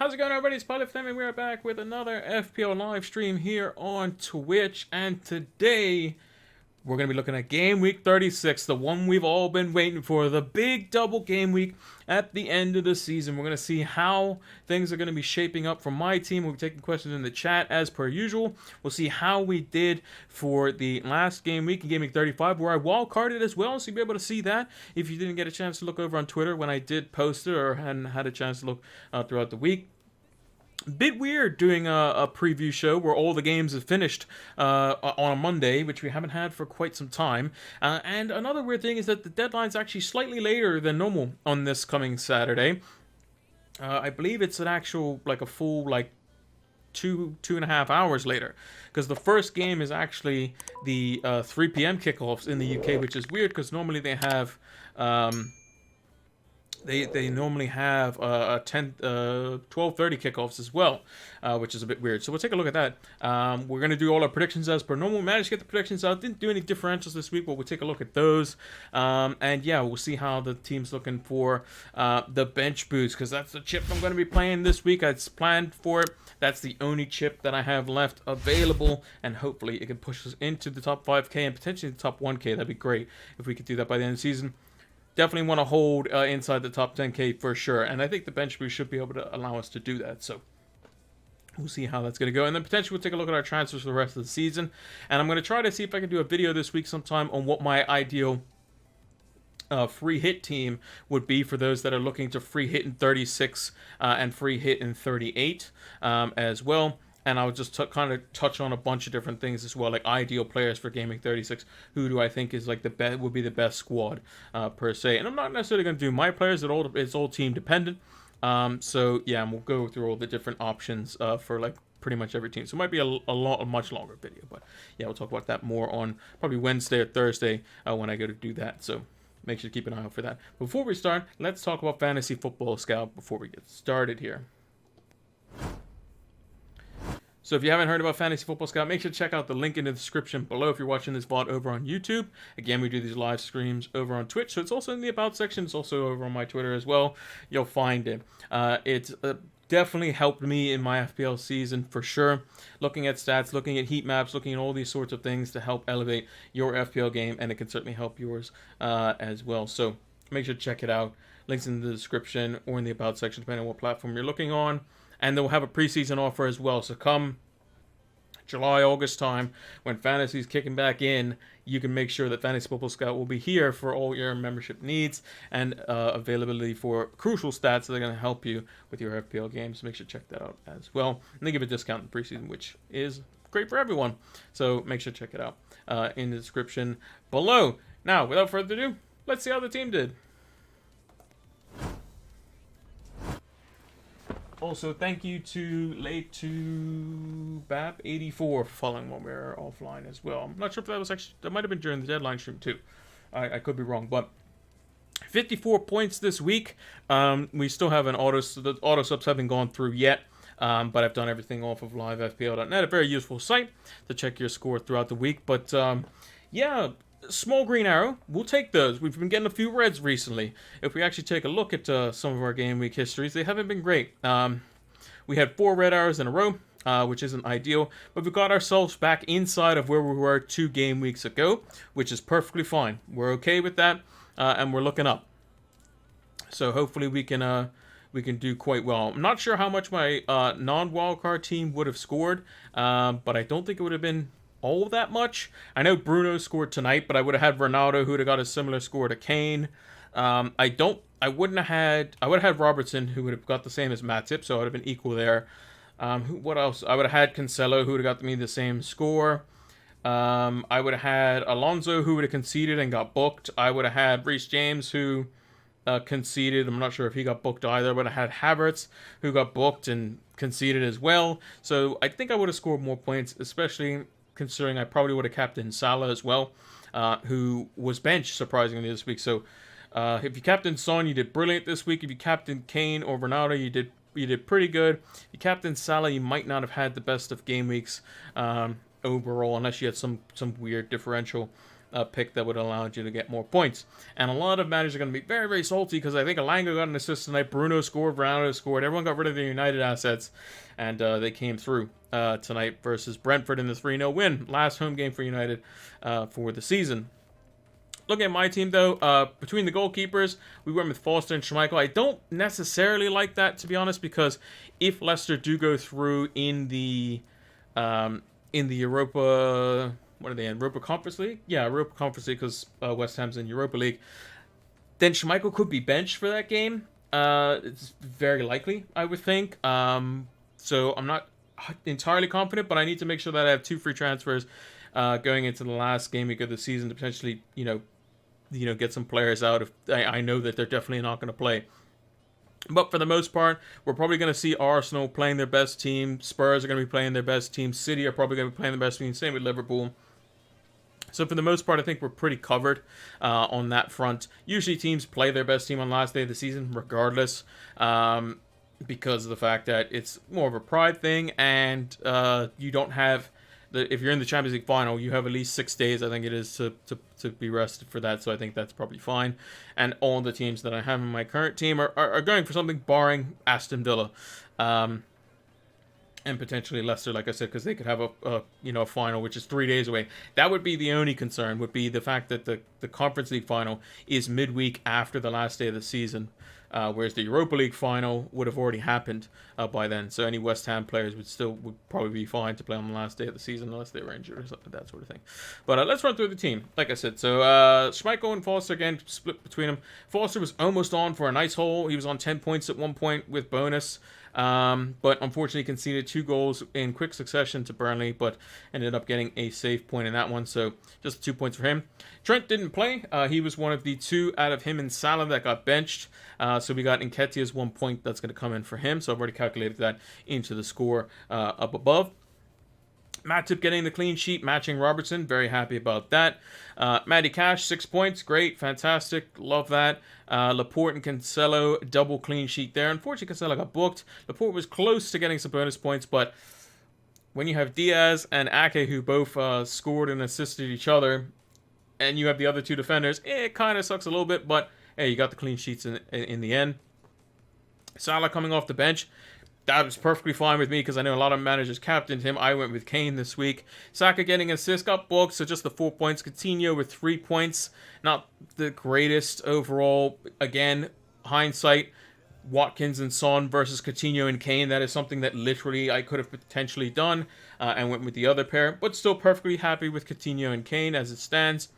How's it going, everybody? It's Pilot Flame, and we're back with another FPL live stream here on Twitch. And today, we're going to be looking at Game Week 36, the one we've all been waiting for, the big double game week at the end of the season. We're going to see how things are going to be shaping up for my team. We'll be taking questions in the chat as per usual. We'll see how we did for the last game week in Game Week 35, where I wildcarded as well, so you'll be able to see that if you didn't get a chance to look over on Twitter when I did post it or hadn't had a chance to look throughout the week. Bit weird doing a preview show where all the games have finished on a Monday, which we haven't had for quite some time. And another weird thing is that the deadline's actually slightly later than normal on this coming Saturday. I believe it's an actual, like a full, like, two and a half hours later, because the first game is actually the 3 p.m. kickoffs in the UK, which is weird because normally they have They normally have 12:30 kickoffs as well, which is a bit weird. So we'll take a look at that. We're going to do all our predictions as per normal. Managed to get the predictions out. Didn't do any differentials this week, but we'll take a look at those. And yeah, we'll see how the team's looking for the bench boost, because that's the chip I'm going to be playing this week. It's planned for it. That's the only chip that I have left available, and hopefully it can push us into the top 5K and potentially the top 1K. That'd be great if we could do that by the end of the season. Definitely want to hold inside the top 10K for sure. And I think the bench boost should be able to allow us to do that. So we'll see how that's going to go. And then potentially we'll take a look at our transfers for the rest of the season. And I'm going to try to see if I can do a video this week sometime on what my ideal free hit team would be for those that are looking to free hit in 36 and free hit in 38 as well. And I'll just kind of touch on a bunch of different things as well, like ideal players for Gaming 36. Who do I think is like the best, would be the best squad per se? And I'm not necessarily going to do my players. It's all team dependent. So yeah, and we'll go through all the different options for like pretty much every team. So it might be a much longer video, but yeah, we'll talk about that more on probably Wednesday or Thursday when I go to do that. So make sure to keep an eye out for that. Before we start, let's talk about Fantasy Football Scout before we get started here. So if you haven't heard about Fantasy Football Scout, make sure to check out the link in the description below if you're watching this VOD over on YouTube. Again, we do these live streams over on Twitch, so it's also in the About section. It's also over on my Twitter as well. You'll find it. It's definitely helped me in my FPL season for sure. Looking at stats, looking at heat maps, looking at all these sorts of things to help elevate your FPL game, and it can certainly help yours as well. So make sure to check it out. Links in the description or in the About section, depending on what platform you're looking on. And they'll have a preseason offer as well. So come July, August time, when Fantasy's kicking back in, you can make sure that Fantasy Football Scout will be here for all your membership needs and availability for crucial stats that are going to help you with your FPL games. So make sure to check that out as well. And they give a discount in preseason, which is great for everyone. So make sure to check it out in the description below. Now, without further ado, let's see how the team did. Also, thank you to Bab84 for following when we were offline as well. I'm not sure if that was actually, that might have been during the deadline stream too. I could be wrong, but 54 points this week. We still have the auto subs haven't gone through yet, but I've done everything off of livefpl.net, a very useful site to check your score throughout the week. But yeah. Small green arrow, we'll take those. We've been getting a few reds recently. If we actually take a look at some of our game week histories, they haven't been great. We had 4 red arrows in a row, which isn't ideal, but we got ourselves back inside of where we were 2 game weeks ago, which is perfectly fine. We're okay with that, and we're looking up. So hopefully we can do quite well. I'm not sure how much my non-wildcard team would have scored, but I don't think it would have been all that much. I know Bruno scored tonight, but I would have had Ronaldo, who would have got a similar score to Kane. I would have had Robertson, who would have got the same as Matip, so I would have been equal there. What else? I would have had Cancelo, who would have got me the same score. I would have had Alonso, who would have conceded and got booked. I would have had Reece James, who conceded. I'm not sure if he got booked either, but I had Havertz, who got booked and conceded as well. So I think I would have scored more points, especially considering I probably would have captained Salah as well, who was benched surprisingly this week. So if you captained Son, you did brilliant this week. If you captained Kane or Ronaldo, you did pretty good. If you captained Salah, you might not have had the best of game weeks overall, unless you had some weird differential pick that would have allowed you to get more points. And a lot of managers are going to be very, very salty because I think Alanga got an assist tonight, Bruno scored, Ronaldo scored, everyone got rid of their United assets, and they came through tonight versus Brentford in the 3-0 win. Last home game for United for the season. Looking at my team, though, between the goalkeepers, we went with Foster and Schmeichel. I don't necessarily like that, to be honest, because if Leicester do go through in the Europa, what are they in? Europa Conference League? Yeah, Europa Conference League, because West Ham's in Europa League. Then Schmeichel could be benched for that game. It's very likely, I would think. So I'm not entirely confident, but I need to make sure that I have 2 free transfers going into the last game week of the season to potentially, get some players out if I know that they're definitely not going to play. But for the most part, we're probably going to see Arsenal playing their best team. Spurs are going to be playing their best team. City are probably going to be playing the best team. Same with Liverpool. So for the most part, I think we're pretty covered on that front. Usually teams play their best team on the last day of the season regardless, because of the fact that it's more of a pride thing, and you don't have... If you're in the Champions League final, you have at least 6 days, I think it is, to be rested for that. So I think that's probably fine. And all the teams that I have in my current team are going for something, barring Aston Villa, and potentially Leicester, like I said, because they could have a final which is 3 days away. That would be the only concern. Would be the fact that the Conference League final is midweek after the last day of the season. Whereas the Europa League final would have already happened by then. So any West Ham players would probably be fine to play on the last day of the season unless they were injured or something, that sort of thing. But let's run through the team. Like I said, so Schmeichel and Foster, again, split between them. Foster was almost on for a nice hole. He was on 10 points at one point with bonus. But unfortunately conceded 2 goals in quick succession to Burnley, but ended up getting a save point in that one. So just 2 points for him. Trent didn't play. He was one of the 2 out of him and Salah that got benched. So we got Nketiah's 1 point that's going to come in for him. So I've already calculated that into the score up above. Matip getting the clean sheet, matching Robertson. Very happy about that. Matty Cash, 6 points. Great. Fantastic. Love that. Laporte and Cancelo, double clean sheet there. Unfortunately, Cancelo got booked. Laporte was close to getting some bonus points, but when you have Diaz and Ake, who both scored and assisted each other, and you have the other 2 defenders, it kind of sucks a little bit, but hey, you got the clean sheets in the end. Salah coming off the bench. That was perfectly fine with me because I know a lot of managers captained him. I went with Kane this week. Saka getting an assist, got booked, so just the 4 points. Coutinho with 3 points. Not the greatest overall. Again, hindsight, Watkins and Son versus Coutinho and Kane. That is something that literally I could have potentially done and went with the other pair. But still perfectly happy with Coutinho and Kane as it stands.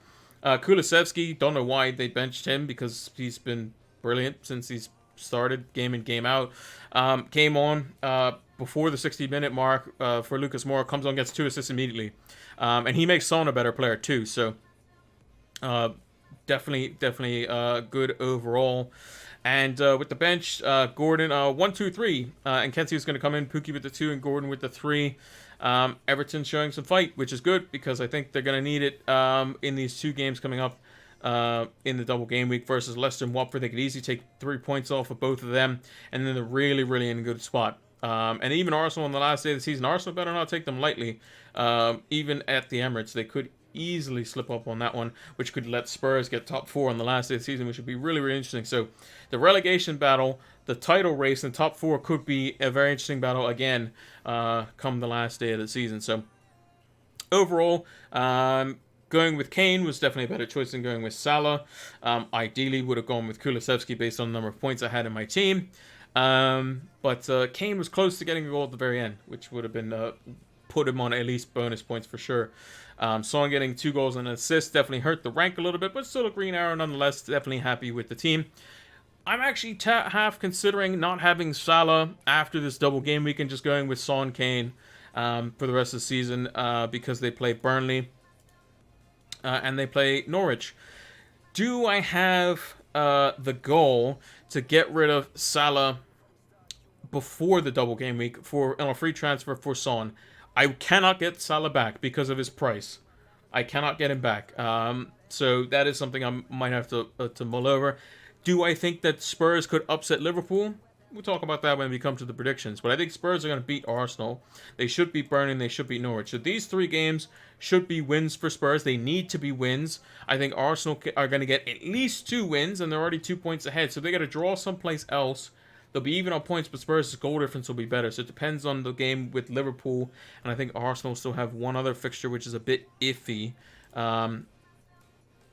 Kulusevski, don't know why they benched him because he's been brilliant since he's started game in, game out. Came on before the 60-minute mark for Lucas Moura, comes on, gets 2 assists immediately. And he makes Son a better player too. So definitely good overall. And with the bench, Gordon, 1, 2, 3. And Nketiah is going to come in, Pukki with the 2 and Gordon with the 3. Everton showing some fight, which is good because I think they're going to need it in these 2 games coming up. In the double game week versus Leicester and Watford. They could easily take 3 points off of both of them, and then they're really, really in a good spot. And even Arsenal on the last day of the season, Arsenal better not take them lightly. Even at the Emirates, they could easily slip up on that one, which could let Spurs get top 4 on the last day of the season, which would be really, really interesting. So the relegation battle, the title race, and top 4 could be a very interesting battle again come the last day of the season. So overall, going with Kane was definitely a better choice than going with Salah. Ideally, would have gone with Kulusevski based on the number of points I had in my team. But Kane was close to getting a goal at the very end, which would have been put him on at least bonus points for sure. Son getting 2 goals and an assist definitely hurt the rank a little bit, but still a green arrow nonetheless. Definitely happy with the team. I'm actually half considering not having Salah after this double game week and just going with Son, Kane for the rest of the season because they play Burnley. And they play Norwich. Do I have the goal to get rid of Salah before the double game week on a free transfer for Son? I cannot get Salah back because of his price. I cannot get him back. So that is something I might have to mull over. Do I think that Spurs could upset Liverpool? we'll talk about that when we come to the predictions. But I think Spurs are going to beat Arsenal. They should beat Burnley. They should beat Norwich. So these 3 games should be wins for Spurs. They need to be wins. I think Arsenal are going to get at least 2 wins, and they're already 2 points ahead. So they got to draw someplace else. They'll be even on points, but Spurs' goal difference will be better. So it depends on the game with Liverpool. And I think Arsenal still have one other fixture, which is a bit iffy.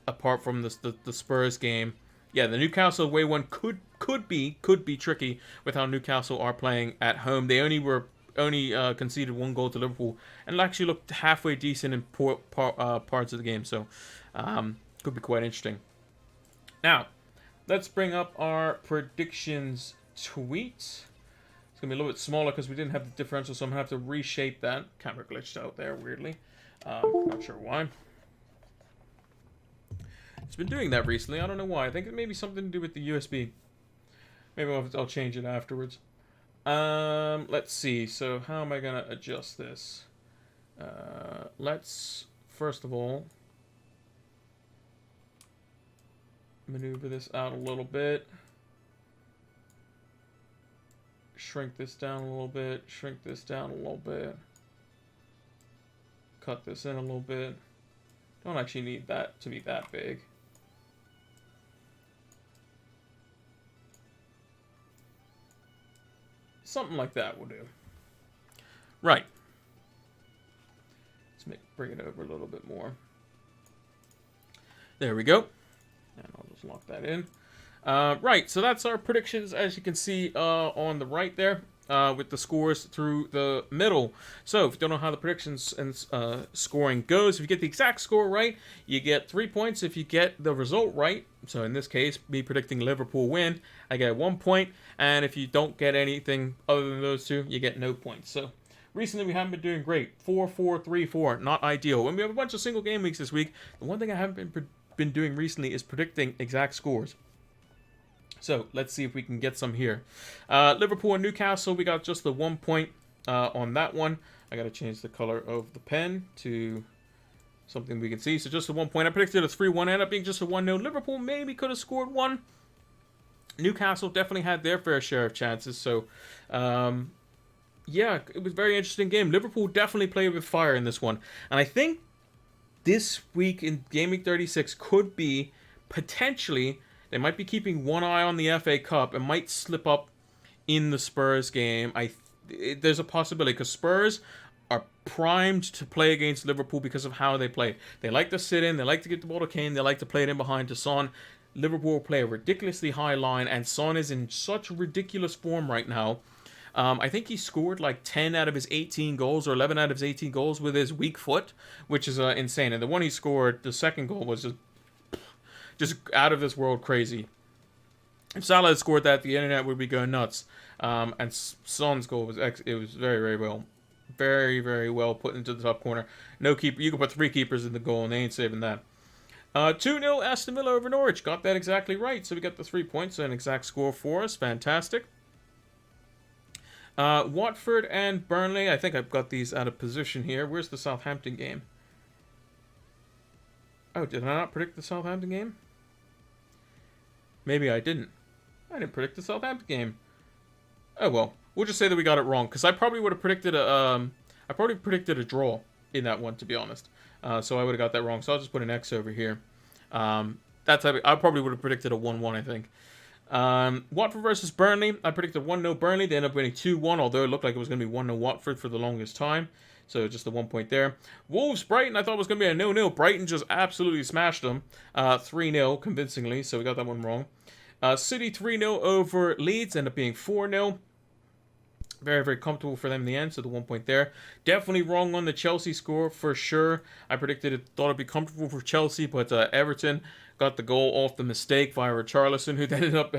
Apart from the Spurs game. Yeah, the Newcastle away one could be tricky with how Newcastle are playing at home. They only conceded 1 goal to Liverpool and actually looked halfway decent in parts of the game. So could be quite interesting. Now, let's bring up our predictions tweet. It's gonna be a little bit smaller because we didn't have the differential, so I'm gonna have to reshape that. Camera glitched out there weirdly. Not sure why. It's been doing that recently. I don't know why. I think it may be something to do with the USB. Maybe I'll change it afterwards. Let's see. So how am I going to adjust this? Let's, first of all, maneuver this out a little bit. Shrink this down a little bit. Shrink this down a little bit. Cut this in a little bit. Don't actually need that to be that big. Something like that will do. Right. Let's bring it over a little bit more. There we go. And I'll just lock that in. Right, so that's our predictions, as you can see on the right there, with the scores through the middle. So if you don't know how the predictions and scoring goes, if you get the exact score right, you get 3 points. If you get the result right, so in this case, me predicting Liverpool win, I get 1 point. And if you don't get anything other than those 2, you get no points. So recently we haven't been doing great. 4-4-3-4, not ideal. And we have a bunch of single game weeks this week. The one thing I haven't been doing recently is predicting exact scores. So let's see if we can get some here. Liverpool and Newcastle, we got just the 1 point on that one. I got to change the color of the pen to something we can see. So just the 1 point. I predicted a 3-1, ended up being just a 1-0. Liverpool maybe could have scored 1. Newcastle definitely had their fair share of chances. So, yeah, it was a very interesting game. Liverpool definitely played with fire in this one. And I think this week in Gameweek 36 could be potentially... They might be keeping one eye on the FA Cup and might slip up in the Spurs game. There's a possibility because Spurs are primed to play against Liverpool because of how they play. They like to sit in. They like to get the ball to Kane. They like to play it in behind to Son. Liverpool play a ridiculously high line, and Son is in such ridiculous form right now. I think he scored like 10 out of his 18 goals or 11 out of his 18 goals with his weak foot, which is insane. And the one he scored, the second goal, was just out of this world crazy. If Salah had scored that, the internet would be going nuts. And Son's goal was it was very very well put into the top corner. No keeper. You can put 3 keepers in the goal, and they ain't saving that. 2-0 Aston Villa over Norwich. Got that exactly right. So we got the 3 points, an exact score for us. Fantastic. Watford and Burnley. I think I've got these out of position here. Where's the Southampton game? Oh, did I not predict the Southampton game? Maybe I didn't. I didn't predict the Southampton game. Oh well, we'll just say that we got it wrong because I probably would have predicted a draw in that one, to be honest. So I would have got that wrong. So I'll just put an X over here. I probably would have predicted a 1-1, I think. Watford versus Burnley. I predicted 1-0 Burnley. They ended up winning 2-1, although it looked like it was going to be 1-0 Watford for the longest time. So just the 1 point there. Wolves Brighton, I thought it was going to be a 0-0. Brighton just absolutely smashed them. 3-0 convincingly, so we got that one wrong. City 3-0 over Leeds, ended up being 4-0. Very comfortable for them in the end, so the 1 point there. Definitely wrong on the Chelsea score for sure. I thought it'd be comfortable for Chelsea, but Everton got the goal off the mistake via Richarlison, who ended up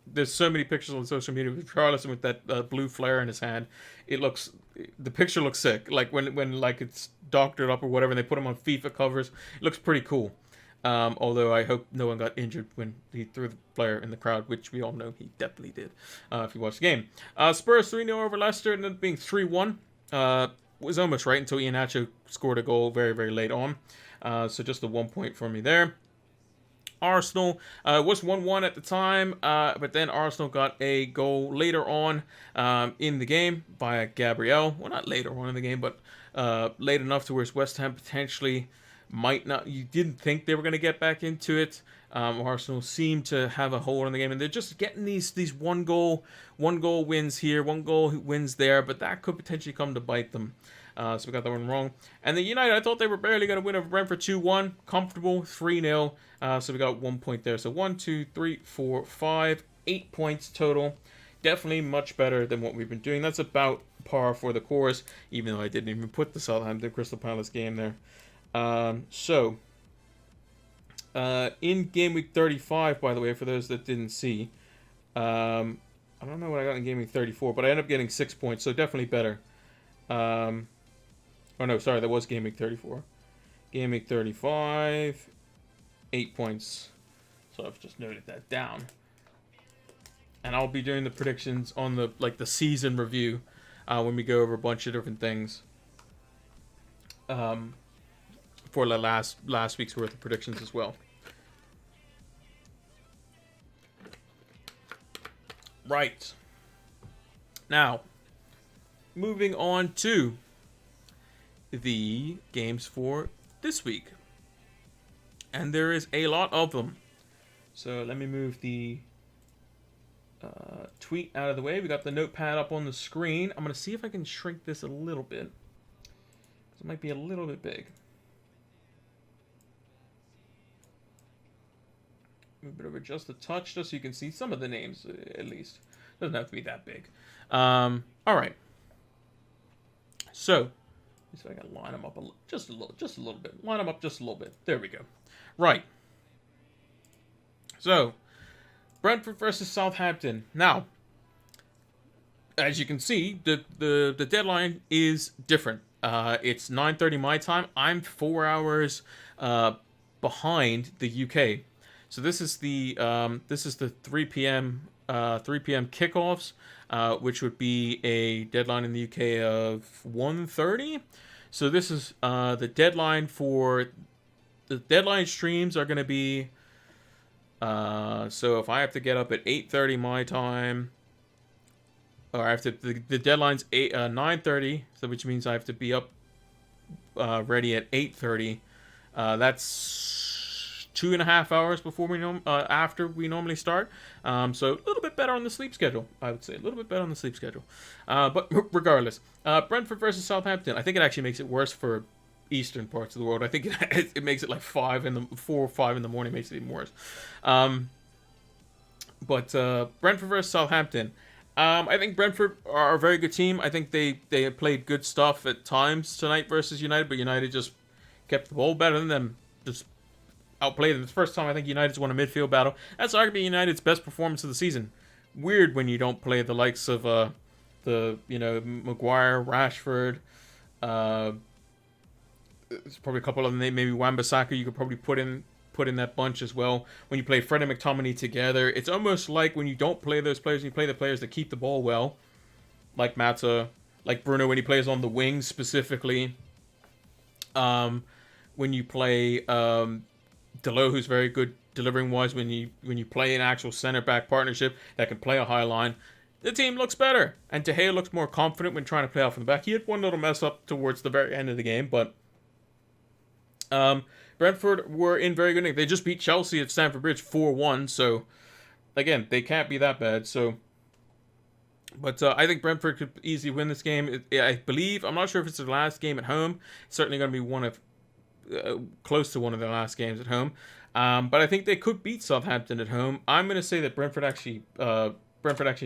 there's so many pictures on social media with Richarlison with that blue flare in his hand. The picture looks sick. Like when like it's doctored up or whatever, and they put him on FIFA covers. It looks pretty cool. Although I hope no one got injured when he threw the flare in the crowd, which we all know he definitely did, if you watched the game. Spurs 3-0 over Leicester, ended up being 3-1. Was almost right until Iheanacho scored a goal very late on. So just the 1 point for me there. Arsenal. It was 1-1 at the time, but then Arsenal got a goal later on in the game by Gabriel. Well, not later on in the game, but late enough to where West Ham potentially might not. You didn't think they were going to get back into it. Arsenal seemed to have a hold on the game, and they're just getting these one goal wins here, one goal wins there, but that could potentially come to bite them. So we got that one wrong. And the United, I thought they were barely going to win over Brentford 2-1. Comfortable, 3-0. So we got 1 point there. So 1, 2, 3, 4, 5, 8 points total. Definitely much better than what we've been doing. That's about par for the course, even though I didn't even put the Southampton Crystal Palace game there. In Game Week 35, by the way, for those that didn't see, I don't know what I got in Game Week 34, but I ended up getting 6 points, so definitely better. Oh no, sorry, that was Game Week 34. Game Week 35, 8 points. So I've just noted that down. And I'll be doing the predictions on the season review when we go over a bunch of different things. For the last week's worth of predictions as well. Right. Now, moving on to the games for this week. And there is a lot of them. So let me move the tweet out of the way. We got the notepad up on the screen. I'm going to see if I can shrink this a little bit. It might be a little bit big. Move it over just a touch, just so you can see some of the names, at least. Doesn't have to be that big. All right. So, I got to line them up just a little bit. Line them up just a little bit. There we go. Right. So, Brentford versus Southampton. Now, as you can see, the deadline is different. It's 9:30 my time. I'm 4 hours behind the UK. So this is the 3 p.m. Kickoffs, which would be a deadline in the UK of 1:30. So this is the deadline for the deadline streams are going to be. So if I have to get up at 8:30 my time, or I have to the deadline's 9:30, so which means I have to be up ready at 8:30. That's 2.5 hours before after we normally start. So a little bit better on the sleep schedule, I would say. A little bit better on the sleep schedule. But regardless, Brentford versus Southampton. I think it actually makes it worse for eastern parts of the world. I think it makes it like 4 or 5 in the morning, makes it even worse. But Brentford versus Southampton. I think Brentford are a very good team. I think they have played good stuff at times tonight versus United, but United just kept the ball better than them. Just outplayed them. It's the first time I think United's won a midfield battle. That's arguably United's best performance of the season. Weird when you don't play the likes of Maguire, Rashford. There's probably a couple of them. Maybe Wan-Bissaka you could probably put in that bunch as well. When you play Fred and McTominay together, it's almost like when you don't play those players, you play the players that keep the ball well, like Mata, like Bruno when he plays on the wings specifically. When you play Delo, who's very good delivering wise, when you play an actual center back partnership that can play a high line, the team looks better. And De Gea looks more confident when trying to play off from the back. He had one little mess up towards the very end of the game, but Brentford were in very good nick. They just beat Chelsea at Stamford Bridge 4-1, so again, they can't be that bad. So, but I think Brentford could easily win this game. I believe, I'm not sure if it's their last game at home. It's certainly going to be one of close to one of their last games at home. But I think they could beat Southampton at home. I'm going to say that Brentford actually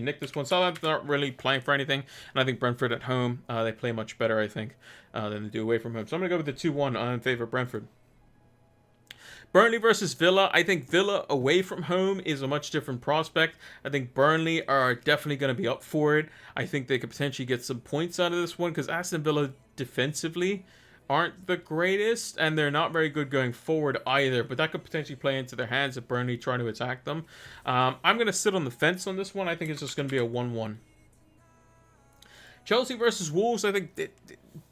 nicked this one. Southampton aren't really playing for anything, and I think Brentford at home, they play much better, I think, than they do away from home. So I'm going to go with the 2-1 in favor of Brentford. Burnley versus Villa. I think Villa away from home is a much different prospect. I think Burnley are definitely going to be up for it. I think they could potentially get some points out of this one because Aston Villa defensively aren't the greatest, and they're not very good going forward either, but that could potentially play into their hands if Burnley trying to attack them. I'm going to sit on the fence on this one. I think it's just going to be a 1-1. Chelsea versus Wolves. I think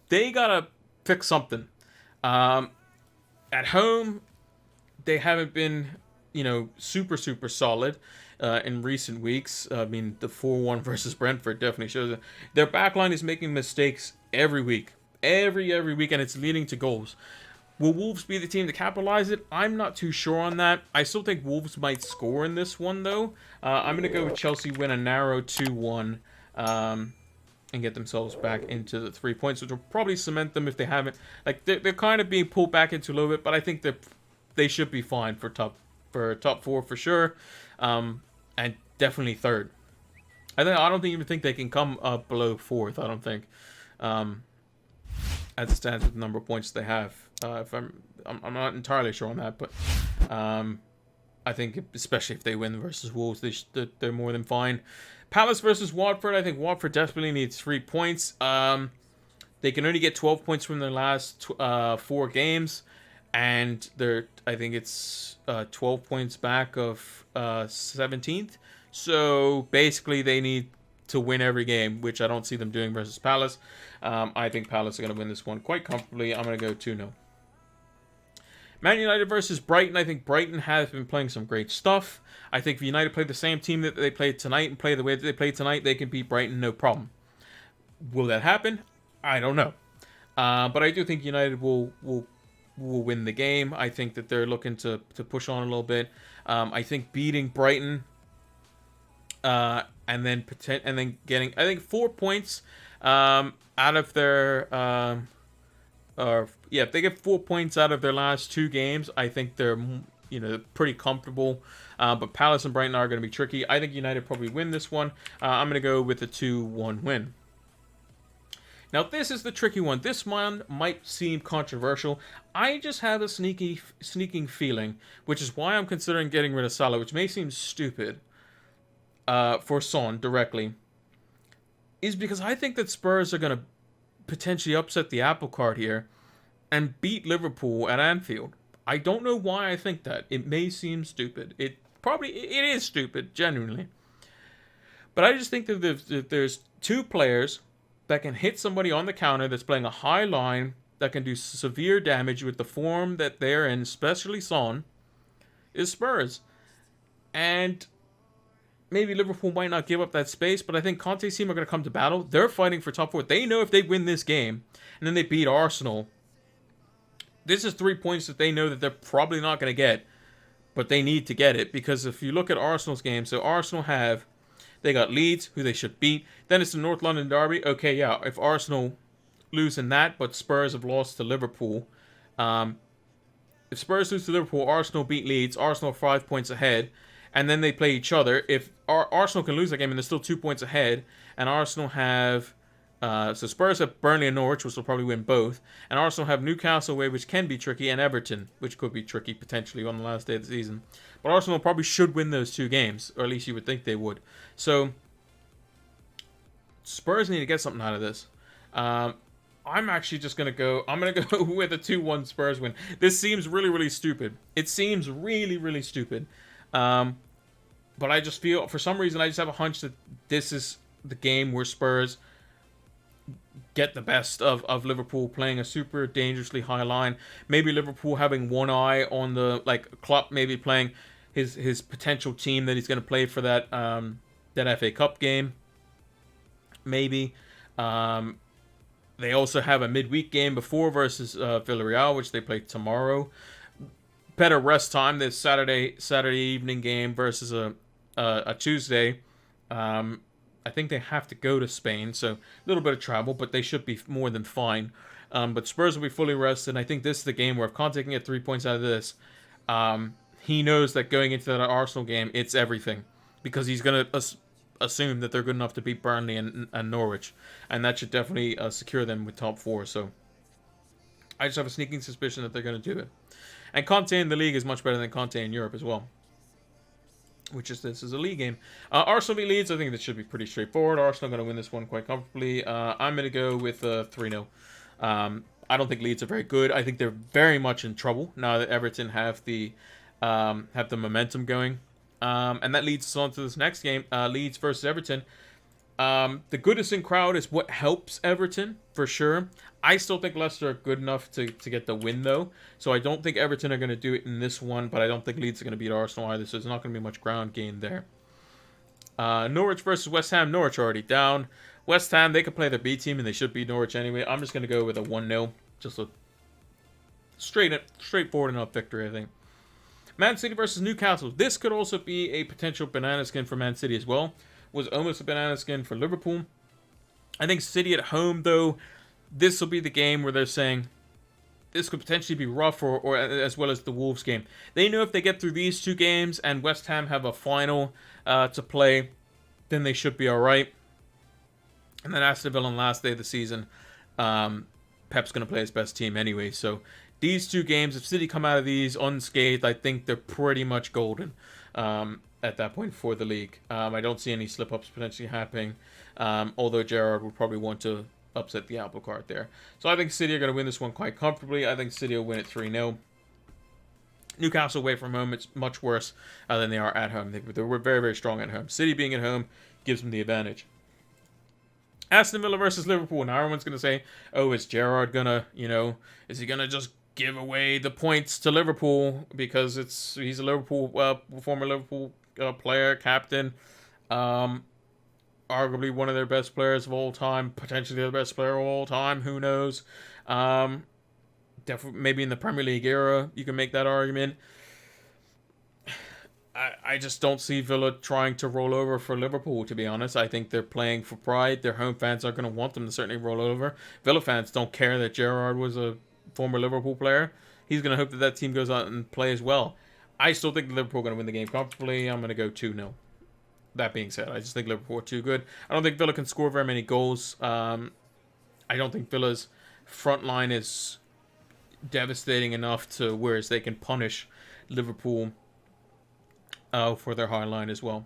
they got to fix something. At home, they haven't been super, super solid in recent weeks. I mean, the 4-1 versus Brentford definitely shows it. Their backline is making mistakes every week. Every week, and it's leading to goals. Will Wolves be the team to capitalize it? I'm not too sure on that. I still think Wolves might score in this one, though. I'm going to go with Chelsea win a narrow 2-1 and get themselves back into the 3 points, which will probably cement them if they haven't. Like, they're kind of being pulled back into a little bit, but I think they should be fine for top 4 for sure, and definitely third. I don't even think they can come up below fourth. I don't think, as it stands with the number of points they have. If I'm not entirely sure on that, but I think especially if they win versus Wolves, they're more than fine. Palace versus Watford. I think Watford desperately needs 3 points. They can only get 12 points from their last 4 games, and I think it's 12 points back of 17th. So basically, they need to win every game, which I don't see them doing versus Palace. I think Palace are going to win this one quite comfortably. I'm going to go 2-0. Man United versus Brighton. I think Brighton has been playing some great stuff. I think if United play the same team that they played tonight and play the way that they played tonight, they can beat Brighton no problem. Will that happen? I don't know. But I do think United will win the game. I think that they're looking to push on a little bit. I think beating Brighton and then getting, I think, 4 points out of their if they get 4 points out of their last 2 games, I think they're pretty comfortable. But Palace and Brighton are going to be tricky. I think United probably win this one. I'm going to go with a 2-1 win. Now, this is the tricky one. This one might seem controversial. I just have a sneaking feeling, which is why I'm considering getting rid of Salah, which may seem stupid for Son directly, is because I think that Spurs are going to potentially upset the apple cart here and beat Liverpool at Anfield. I don't know why I think that. It may seem stupid. It is stupid, genuinely. But I just think that there's 2 players that can hit somebody on the counter that's playing a high line, that can do severe damage with the form that they're in, especially Son, is Spurs. And maybe Liverpool might not give up that space, but I think Conte's team are going to come to battle. They're fighting for top 4. They know if they win this game and then they beat Arsenal, this is 3 points that they know that they're probably not going to get, but they need to get it, because if you look at Arsenal's game, so Arsenal they got Leeds, who they should beat. Then it's the North London derby. Okay, yeah, if Arsenal lose in that, but Spurs have lost to Liverpool. If Spurs lose to Liverpool, Arsenal beat Leeds. Arsenal 5 points ahead. And then they play each other. If Arsenal can lose that game and they're still 2 points ahead, and Arsenal have... so Spurs have Burnley and Norwich, which will probably win both. And Arsenal have Newcastle away, which can be tricky, and Everton, which could be tricky potentially on the last day of the season. But Arsenal probably should win those 2 games, or at least you would think they would. So Spurs need to get something out of this. I'm actually just going to go... I'm going to go with a 2-1 Spurs win. This seems really, really stupid. It seems really, really stupid. But I just feel, for some reason, I just have a hunch that this is the game where Spurs get the best of Liverpool playing a super dangerously high line. Maybe Liverpool having one eye on the, like, Klopp maybe playing his potential team that he's going to play for that FA Cup game. Maybe. They also have a midweek game before versus Villarreal, which they play tomorrow. Better rest time this Saturday evening game versus a Tuesday. I think they have to go to Spain, so a little bit of travel, but they should be more than fine. But Spurs will be fully rested, and I think this is the game where if Conte can get 3 points out of this, he knows that going into that Arsenal game, it's everything, because he's going to assume that they're good enough to beat Burnley and Norwich, and that should definitely secure them with top 4. So I just have a sneaking suspicion that they're going to do it. And Conte in the league is much better than Conte in Europe as well, which is this is a league game. Arsenal v Leeds, I think this should be pretty straightforward. Arsenal are going to win this one quite comfortably. I'm going to go with 3-0. I don't think Leeds are very good. I think they're very much in trouble now that Everton have the momentum going. And that leads us on to this next game, Leeds versus Everton. The Goodison crowd is what helps Everton, for sure. I still think Leicester are good enough to get the win, though. So I don't think Everton are going to do it in this one, but I don't think Leeds are going to beat Arsenal either, so there's not going to be much ground gain there. Norwich versus West Ham. Norwich already down. West Ham, they could play their B team, and they should beat Norwich anyway. I'm just going to go with a 1-0. Just a straightforward enough victory, I think. Man City versus Newcastle. This could also be a potential banana skin for Man City as well. Was almost a banana skin for Liverpool. I think City at home, though, this will be the game where they're saying this could potentially be rough, or as well as the Wolves game. They know if they get through these two games and West Ham have a final to play, then they should be all right. And then Aston Villa on the last day of the season, Pep's going to play his best team anyway. So these two games, if City come out of these unscathed, I think they're pretty much golden at that point for the league. I don't see any slip-ups potentially happening, although Gerrard would probably want to upset the apple cart there. So I think City are going to win this one quite comfortably. I think City will win it 3-0. Newcastle away from home, it's much worse than they are at home. They were very, very strong at home. City being at home gives them the advantage. Aston Villa versus Liverpool. Now everyone's going to say, oh, is Gerrard going to, is he going to just give away the points to Liverpool because he's a former Liverpool player, captain, arguably one of their best players of all time, potentially the best player of all time, who knows. Definitely, maybe in the Premier League era, you can make that argument. I just don't see Villa trying to roll over for Liverpool, to be honest. I think they're playing for pride. Their home fans are going to want them to certainly roll over. Villa fans don't care that Gerrard was a former Liverpool player. He's going to hope that team goes out and plays well. I still think Liverpool are going to win the game comfortably. I'm going to go 2-0. That being said, I just think Liverpool are too good. I don't think Villa can score very many goals. I don't think Villa's front line is devastating enough to whereas they can punish Liverpool for their high line as well.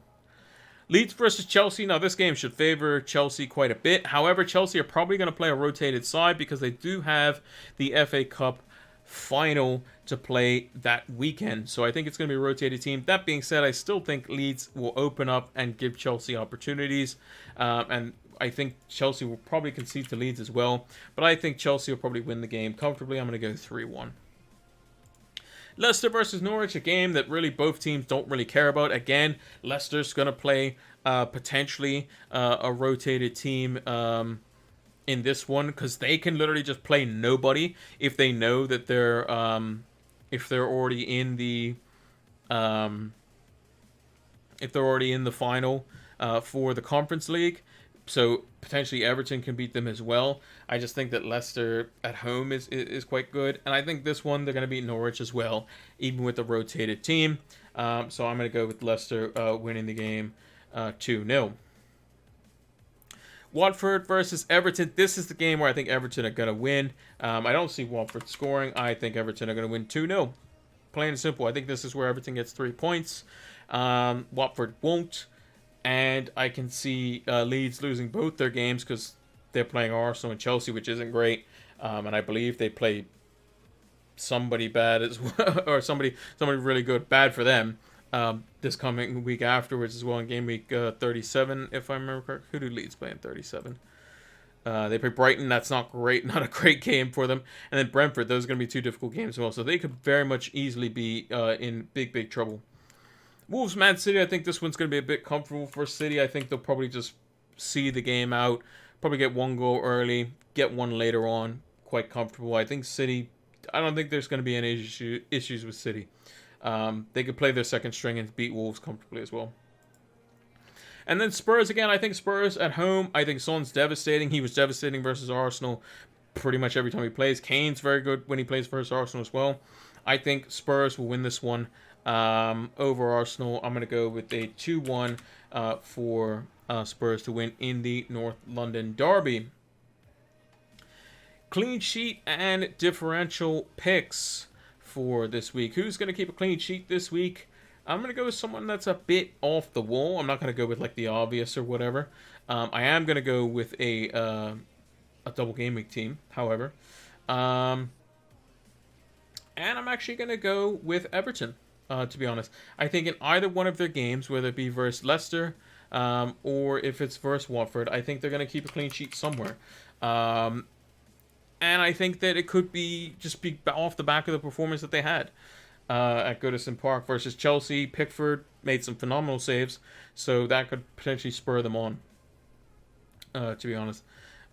Leeds versus Chelsea. Now, this game should favor Chelsea quite a bit. However, Chelsea are probably going to play a rotated side because they do have the FA Cup final to play that weekend. So I think it's going to be a rotated team. That being said, I still think Leeds will open up and give Chelsea opportunities. And I think Chelsea will probably concede to Leeds as well. But I think Chelsea will probably win the game comfortably. I'm going to go 3-1. Leicester versus Norwich, a game that really both teams don't really care about. Again, Leicester's going to play potentially a rotated team in this one because they can literally just play nobody if they know that they're already in the final for the Conference League. So potentially Everton can beat them as well. I just think that Leicester at home is quite good. And I think this one they're going to beat Norwich as well, even with the rotated team. So I'm going to go with Leicester winning the game 2-0. Watford versus Everton. This is the game where I think Everton are going to win. I don't see Watford scoring. I think Everton are going to win 2-0. Plain and simple. I think this is where Everton gets 3 points. Watford won't. And I can see Leeds losing both their games because they're playing Arsenal and Chelsea, which isn't great. And I believe they play somebody bad as well, or somebody really good. Bad for them this coming week afterwards as well in game week 37, if I remember correctly. Who do Leeds play in 37? They play Brighton. That's not great. Not a great game for them. And then Brentford. Those are going to be 2 difficult games as well. So they could very much easily be in big trouble. Wolves, Man City, I think this one's going to be a bit comfortable for City. I think they'll probably just see the game out, probably get 1 goal early, get 1 later on, quite comfortable. I think City, I don't think there's going to be any issues with City. They could play their second string and beat Wolves comfortably as well. And then Spurs, again, I think Spurs at home, I think Son's devastating. He was devastating versus Arsenal pretty much every time he plays. Kane's very good when he plays versus Arsenal as well. I think Spurs will win this one. Over Arsenal, I'm going to go with a 2-1 for Spurs to win in the North London Derby. Clean sheet and differential picks for this week. Who's going to keep a clean sheet this week? I'm going to go with someone that's a bit off the wall. I'm not going to go with like the obvious or whatever. I am going to go with a double game week team, however. And I'm actually going to go with Everton. To be honest, I think in either one of their games, whether it be versus Leicester or if it's versus Watford, I think they're going to keep a clean sheet somewhere. And I think that it could be off the back of the performance that they had at Goodison Park versus Chelsea. Pickford made some phenomenal saves, so that could potentially spur them on, to be honest.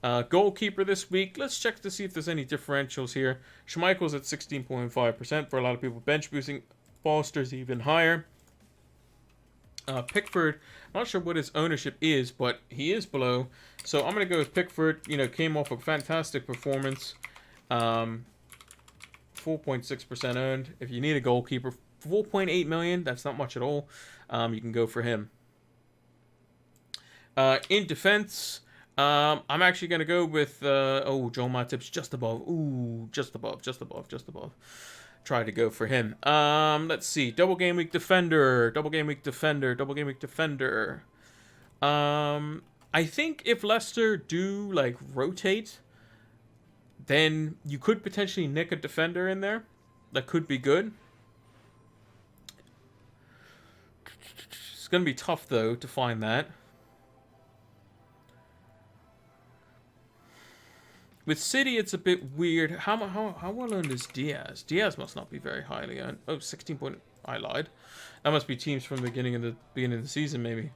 Goalkeeper this week, let's check to see if there's any differentials here. Schmeichel's at 16.5% for a lot of people bench boosting. Foster's even higher. Pickford, I'm not sure what his ownership is, but he is below. So I'm going to go with Pickford. Came off a fantastic performance. 4.6% owned. If you need a goalkeeper, 4.8 million, that's not much at all. You can go for him. In defense, I'm actually going to go with, Joel Matip's just above. Ooh, just above. Try to go for him. Let's see. Double game week defender. I think if Leicester do rotate, then you could potentially nick a defender in there. That could be good. It's gonna be tough though to find that. With City, it's a bit weird. How well owned is Diaz? Diaz must not be very highly owned. Oh, 16 point. I lied. That must be teams from the beginning of the season, maybe.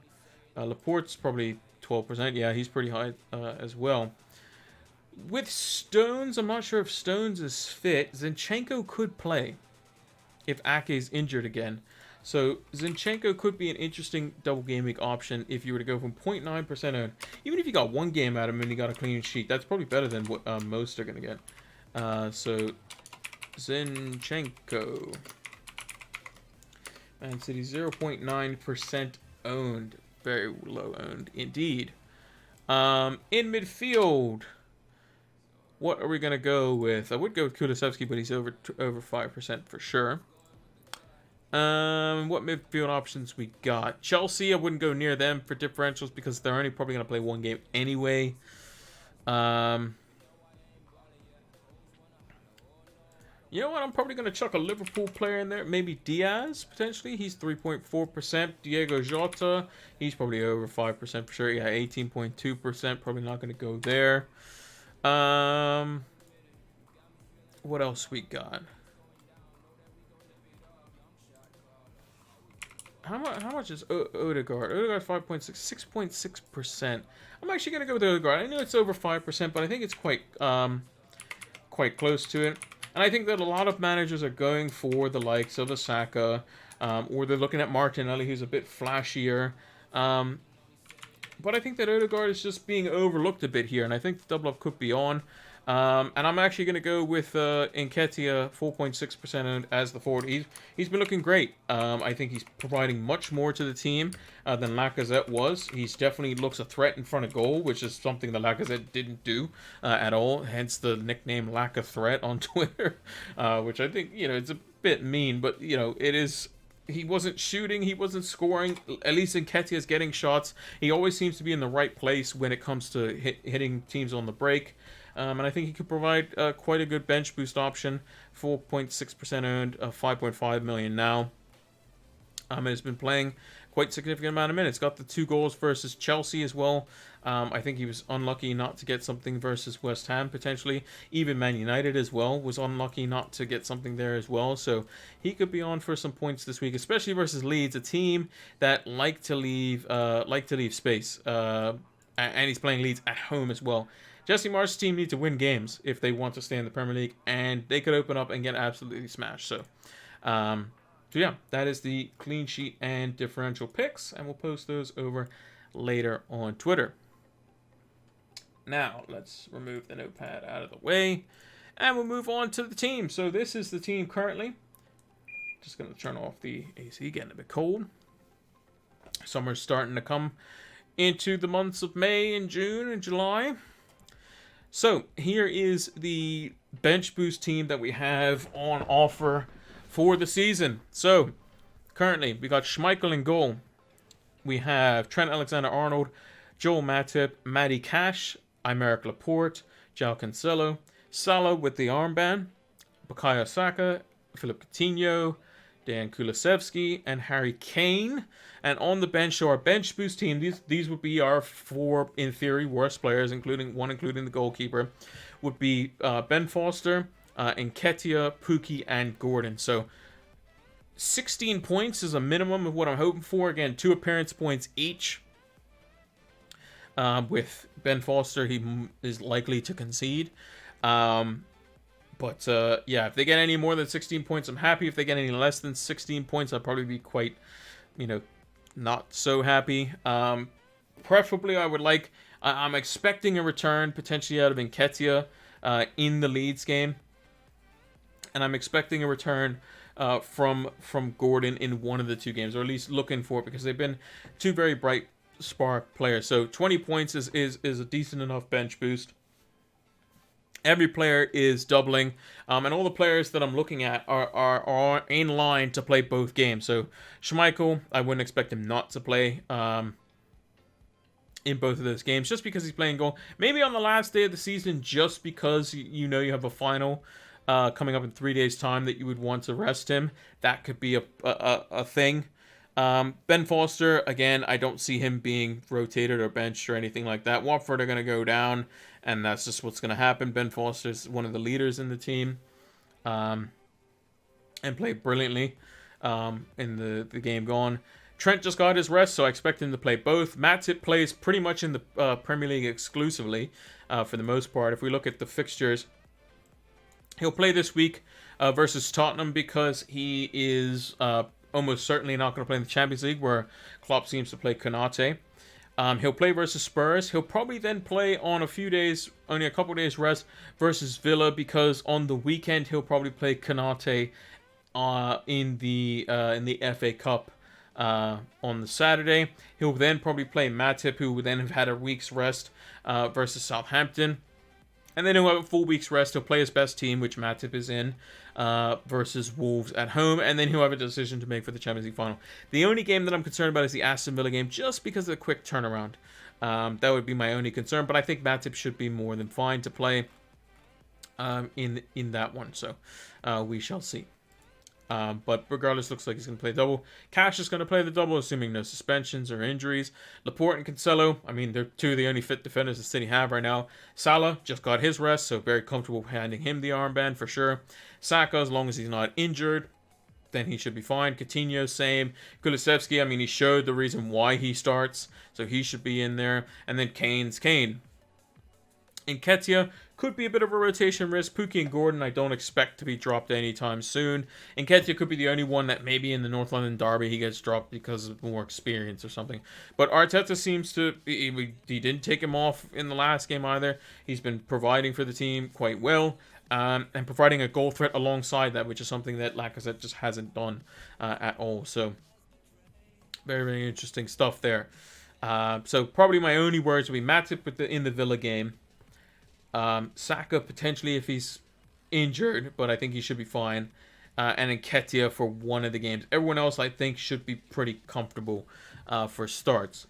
Laporte's probably 12%. Yeah, he's pretty high as well. With Stones, I'm not sure if Stones is fit. Zinchenko could play if Ake's injured again. So Zinchenko could be an interesting double game week option if you were to go from 0.9% owned. Even if you got one game out of him and you got a clean sheet, that's probably better than what most are going to get. So Zinchenko. Man City 0.9% owned. Very low owned indeed. In midfield, what are we going to go with? I would go with Kulusevski, but he's over 5% for sure. What midfield options we got? Chelsea, I wouldn't go near them for differentials because they're only probably going to play one game anyway. You know what? I'm probably going to chuck a Liverpool player in there. Maybe Diaz, potentially. He's 3.4%. Diego Jota, he's probably over 5% for sure. Yeah, 18.2%. Probably not going to go there. What else we got? How much is Odegaard? Odegaard 5.6, 6.6%. I'm actually going to go with Odegaard. I know it's over 5%, but I think it's quite close to it. And I think that a lot of managers are going for the likes of a Saka, or they're looking at Martinelli, who's a bit flashier. But I think that Odegaard is just being overlooked a bit here, and I think the double up could be on. And I'm actually going to go with Nketiah, 4.6% owned as the forward. He's been looking great. I think he's providing much more to the team than Lacazette was. He's definitely looks a threat in front of goal, which is something that Lacazette didn't do at all. Hence the nickname Lacathreat on Twitter, which I think, it's a bit mean, but, it is... He wasn't shooting, he wasn't scoring. At least Nketiah is getting shots. He always seems to be in the right place when it comes to hitting teams on the break. And I think he could provide quite a good bench boost option. 4.6% owned, 5.5 million now. And has been playing quite a significant amount of minutes. Got the 2 goals versus Chelsea as well. I think he was unlucky not to get something versus West Ham, potentially. Even Man United as well was unlucky not to get something there as well. So he could be on for some points this week, especially versus Leeds, a team that like to leave space. And he's playing Leeds at home as well. Jesse Marsh's team need to win games if they want to stay in the Premier League, and they could open up and get absolutely smashed. So yeah, that is the clean sheet and differential picks, and we'll post those over later on Twitter. Now, let's remove the notepad out of the way, and we'll move on to the team. So this is the team currently. Just going to turn off the AC, getting a bit cold. Summer's starting to come into the months of May and June and July. So here is the bench boost team that we have on offer for the season. So currently we got Schmeichel in goal. We have Trent Alexander-Arnold, Joel Matip, Matty Cash, Aymeric Laporte, João Cancelo, Salah with the armband, Bukayo Saka, Philip Coutinho, Dan Kulusevski, and Harry Kane. And on the bench, so our bench boost team, these would be our 4, in theory, worst players, including the goalkeeper, would be Ben Foster, Nketiah, Pukki, and Gordon. So 16 points is a minimum of what I'm hoping for. Again, 2 appearance points each. With Ben Foster, he is likely to concede. But yeah, if they get any more than 16 points, I'm happy. If they get any less than 16 points, I'll probably be quite, not so happy. Preferably, I would like... I'm expecting a return, potentially out of Nketiah in the Leeds game. And I'm expecting a return from Gordon in one of the 2 games, or at least looking for it, because they've been 2 very bright spark players. So 20 points is a decent enough bench boost. Every player is doubling, and all the players that I'm looking at are in line to play both games. So Schmeichel, I wouldn't expect him not to play in both of those games, just because he's playing goal. Maybe on the last day of the season, just because you have a final coming up in 3 days' time that you would want to rest him. That could be a thing. Ben Foster, again, I don't see him being rotated or benched or anything like that. Watford are going to go down, and that's just what's going to happen. Ben Foster is one of the leaders in the team, and played brilliantly in the game gone. Trent just got his rest, so I expect him to play both. Matip plays pretty much in the Premier League exclusively for the most part. If we look at the fixtures, he'll play this week versus Tottenham because he is... almost certainly not going to play in the Champions League, where Klopp seems to play Konate. He'll play versus Spurs. He'll probably then play on a few days, only a couple of days rest, versus Villa, because on the weekend he'll probably play Konate in the FA Cup on the Saturday. He'll then probably play Matip, who would then have had a week's rest versus Southampton. And then he'll have a full week's rest. He'll play his best team, which Matip is in, versus Wolves at home. And then he'll have a decision to make for the Champions League final. The only game that I'm concerned about is the Aston Villa game, just because of the quick turnaround. That would be my only concern. But I think Matip should be more than fine to play in that one. So we shall see. But regardless, looks like he's going to play double. Cash is going to play the double, assuming no suspensions or injuries. Laporte and Cancelo, I mean, they're 2 of the only fit defenders that City have right now. Salah just got his rest, so very comfortable handing him the armband for sure. Saka, as long as he's not injured, then he should be fine. Coutinho, same. Kulusevski, I mean, he showed the reason why he starts, so he should be in there. And then Kane's Kane. Nketiah could be a bit of a rotation risk. Pukki and Gordon I don't expect to be dropped anytime soon. Nketiah could be the only one that maybe in the North London derby he gets dropped because of more experience or something. But Arteta seems to... He didn't take him off in the last game either. He's been providing for the team quite well. And providing a goal threat alongside that, which is something that Lacazette just hasn't done at all. So, very, very interesting stuff there. So, probably my only words would be Matip in the Villa game. Saka potentially if he's injured, but I think he should be fine. And Nketiah for one of the games. Everyone else I think should be pretty comfortable for starts.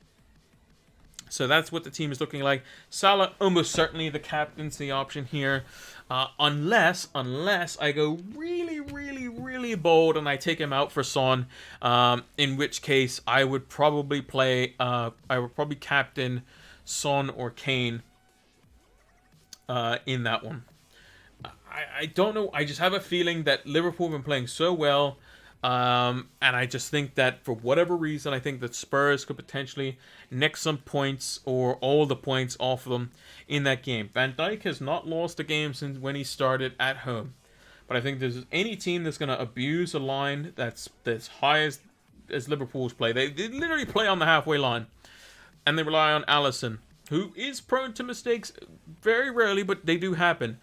So that's what the team is looking like. Salah almost certainly the captaincy option here. Unless I go really, really, really bold and I take him out for Son. In which case I would probably captain Son or Kane in that one. I don't know. I just have a feeling that Liverpool have been playing so well. And I just think that for whatever reason, I think that Spurs could potentially nick some points or all the points off of them in that game. Van Dijk has not lost a game since when he started at home. But I think there's any team that's going to abuse a line that's high as Liverpool's play. They literally play on the halfway line. And they rely on Alisson, who is prone to mistakes very rarely, but they do happen.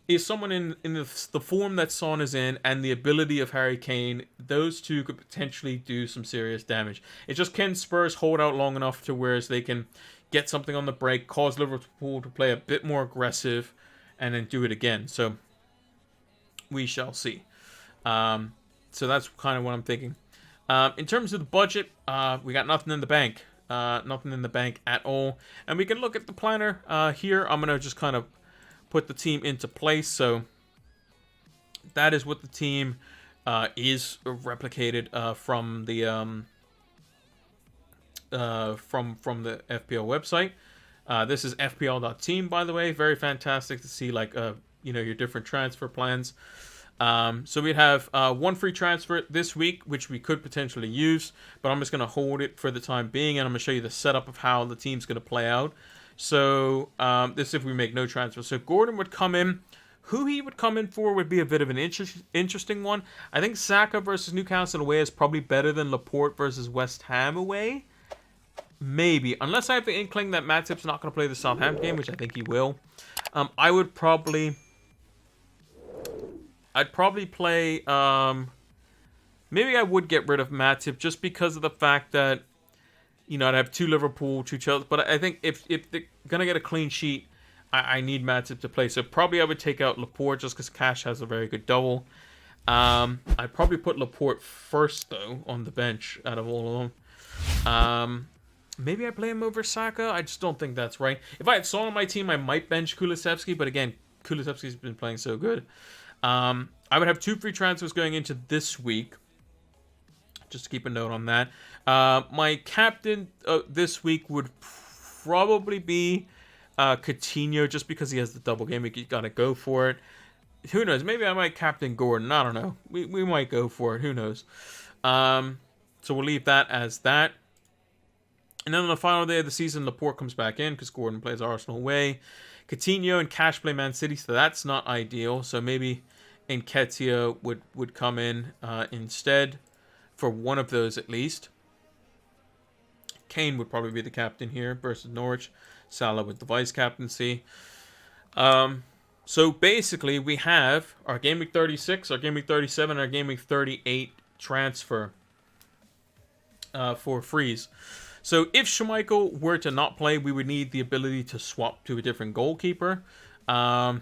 Is someone in the form that Son is in and the ability of Harry Kane, those two could potentially do some serious damage. It's just, can Spurs hold out long enough to where they can get something on the break, cause Liverpool to play a bit more aggressive, and then do it again. So we shall see. So that's kind of what I'm thinking. In terms of the budget, we got nothing in the bank. Nothing in the bank at all. And we can look at the planner here. I'm going to just kind of put the team into place. So that is what the team is replicated from the FPL website. This is FPL.team, by the way. Very fantastic to see, like, your different transfer plans. So we'd have one free transfer this week, which we could potentially use, but I'm just going to hold it for the time being, and I'm going to show you the setup of how the team's going to play out. So this is if we make no transfer. So Gordon would come in. Who he would come in for would be a bit of an interesting one. I think Saka versus Newcastle away is probably better than Laporte versus West Ham away. Maybe. Unless I have the inkling that Matip's not going to play the Southampton game, which I think he will. I'd probably play... maybe I would get rid of Matip just because of the fact that, I'd have 2 Liverpool, 2 Chelsea. But I think if they're going to get a clean sheet, I need Matip to play. So probably I would take out Laporte just because Cash has a very good double. I'd probably put Laporte first, though, on the bench out of all of them. Maybe I play him over Saka. I just don't think that's right. If I had Son on my team, I might bench Kulusevski. But again, Kulusevski's been playing so good. I would have 2 free transfers going into this week. Just to keep a note on that. My captain this week would probably be Coutinho, just because he has the double game. You gotta go for it. Who knows? Maybe I might captain Gordon. I don't know. We might go for it. Who knows? So we'll leave that as that. And then on the final day of the season, Laporte comes back in because Gordon plays Arsenal away. Coutinho and Cash play Man City, so that's not ideal. So maybe Nketiah would come in instead for one of those at least. Kane would probably be the captain here versus Norwich. Salah with the vice captaincy. So basically, we have our Game Week 36, our Game Week 37, our Game Week 38 transfer for freeze. So if Schmeichel were to not play, we would need the ability to swap to a different goalkeeper. And